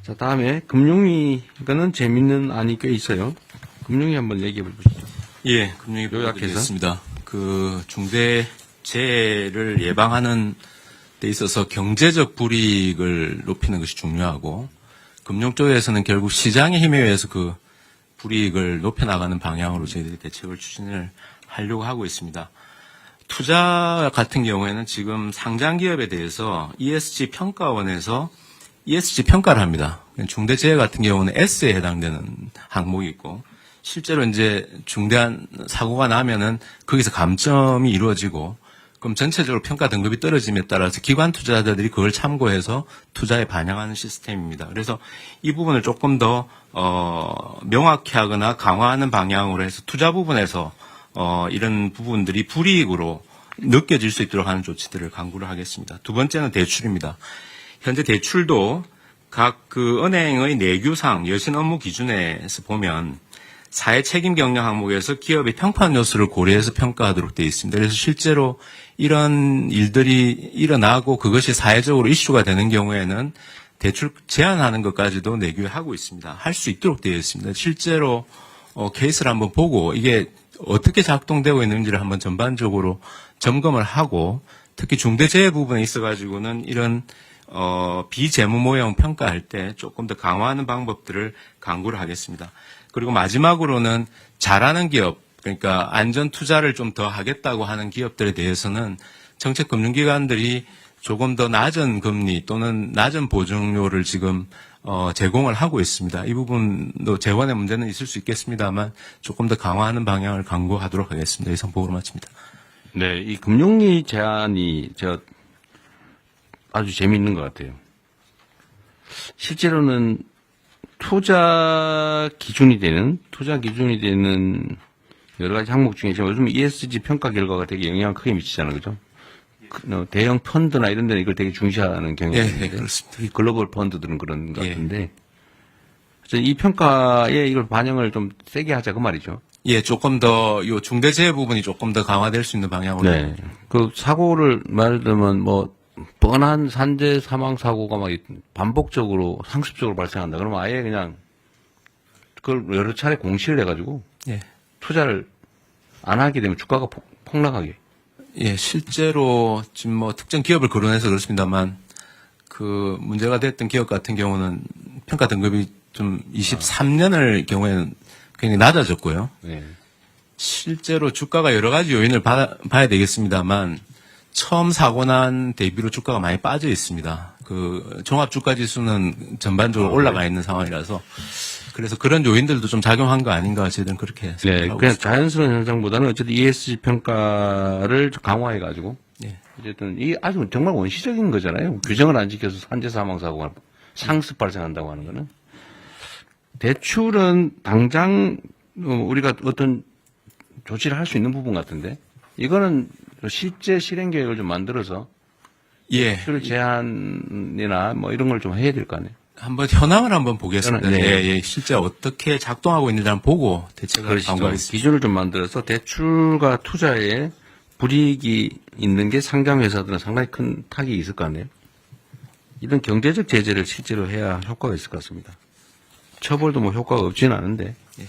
자, 다음에 금융위, 이거는 재밌는 안이 꽤 있어요. 금융위 한번 얘기해 보시죠. 예, 금융위 요약하겠습니다. 그 중대재해를 예방하는 데 있어서 경제적 불이익을 높이는 것이 중요하고, 금융 쪽에서는 결국 시장의 힘에 의해서 그 불이익을 높여나가는 방향으로 저희들이 대책을 추진을 하려고 하고 있습니다. 투자 같은 경우에는 지금 상장 기업에 대해서 ESG 평가원에서 ESG 평가를 합니다. 중대재해 같은 경우는 S에 해당되는 항목이 있고, 실제로 이제 중대한 사고가 나면은 거기서 감점이 이루어지고, 그럼 전체적으로 평가 등급이 떨어짐에 따라서 기관 투자자들이 그걸 참고해서 투자에 반영하는 시스템입니다. 그래서 이 부분을 조금 더 명확히 하거나 강화하는 방향으로 해서 투자 부분에서 이런 부분들이 불이익으로 느껴질 수 있도록 하는 조치들을 강구를 하겠습니다. 두 번째는 대출입니다. 현재 대출도 각 그 은행의 내규상 여신 업무 기준에서 보면 사회 책임 경영 항목에서 기업의 평판 요소를 고려해서 평가하도록 되어 있습니다. 그래서 실제로 이런 일들이 일어나고 그것이 사회적으로 이슈가 되는 경우에는 대출 제한하는 것까지도 내규에 하고 있습니다. 할 수 있도록 되어 있습니다. 실제로 케이스를 한번 보고 이게 어떻게 작동되고 있는지를 한번 전반적으로 점검을 하고, 특히 중대재해 부분에 있어가지고는 이런 비재무 모형 평가할 때 조금 더 강화하는 방법들을 강구를 하겠습니다. 그리고 마지막으로는 잘하는 기업, 그러니까 안전 투자를 좀 더 하겠다고 하는 기업들에 대해서는 정책금융기관들이 조금 더 낮은 금리 또는 낮은 보증료를 지금 제공을 하고 있습니다. 이 부분도 재원의 문제는 있을 수 있겠습니다만 조금 더 강화하는 방향을 강구하도록 하겠습니다. 이상 보고로 마칩니다. 네, 이 금융위 제안이 아주 재미있는 것 같아요. 실제로는 투자 기준이 되는 여러 가지 항목 중에 지금 요즘 ESG 평가 결과가 되게 영향을 크게 미치잖아요, 그죠? 대형 펀드나 이런 데는 이걸 되게 중시하는 경향이 있는데, 네, 그렇습니다. 특히 글로벌 펀드들은 그런 것 같은데, 이 평가에 이걸 반영을 좀 세게 하자 그 말이죠. 예, 조금 더 요 중대재해 부분이 조금 더 강화될 수 있는 방향으로. 네. 그 사고를 말을 들면 뻔한 산재 사망 사고가 막 반복적으로 상습적으로 발생한다. 그러면 아예 그냥 그걸 여러 차례 공시를 해가지고 예. 투자를 안 하게 되면 주가가 폭락하게. 예, 실제로 지금 특정 기업을 거론해서 그렇습니다만 그 문제가 됐던 기업 같은 경우는 평가 등급이 좀 23년을 경우에는 굉장히 낮아졌고요. 네. 실제로 주가가 여러 가지 요인을 봐야 되겠습니다만 처음 사고 난 대비로 주가가 많이 빠져 있습니다. 그 종합 주가 지수는 전반적으로 올라가 있는 상황이라서 그래서 그런 요인들도 좀 작용한 거 아닌가 저희들은 그렇게 네. 생각하고 그냥 있습니다. 자연스러운 현상보다는 어쨌든 ESG 평가를 강화해가지고 예. 어쨌든 이 아주 정말 원시적인 거잖아요. 규정을 안 지켜서 산재 사망 사고가 상습 발생한다고 하는 거는. 대출은 당장 우리가 어떤 조치를 할 수 있는 부분 같은데 이거는 실제 실행 계획을 좀 만들어서 예. 대출 제한이나 이런 걸 좀 해야 될 거 아니에요. 한번 현황을 한번 보겠습니다. 네. 예, 예. 실제 어떻게 작동하고 있는지 한번 보고 대책을 강구하겠습니다. 기준을 좀 만들어서 대출과 투자에 불이익이 있는 게 상장 회사들은 상당히 큰 타격이 있을 거 아니에요. 이런 경제적 제재를 실제로 해야 효과가 있을 것 같습니다. 처벌도 효과가 없지는 않은데. 예.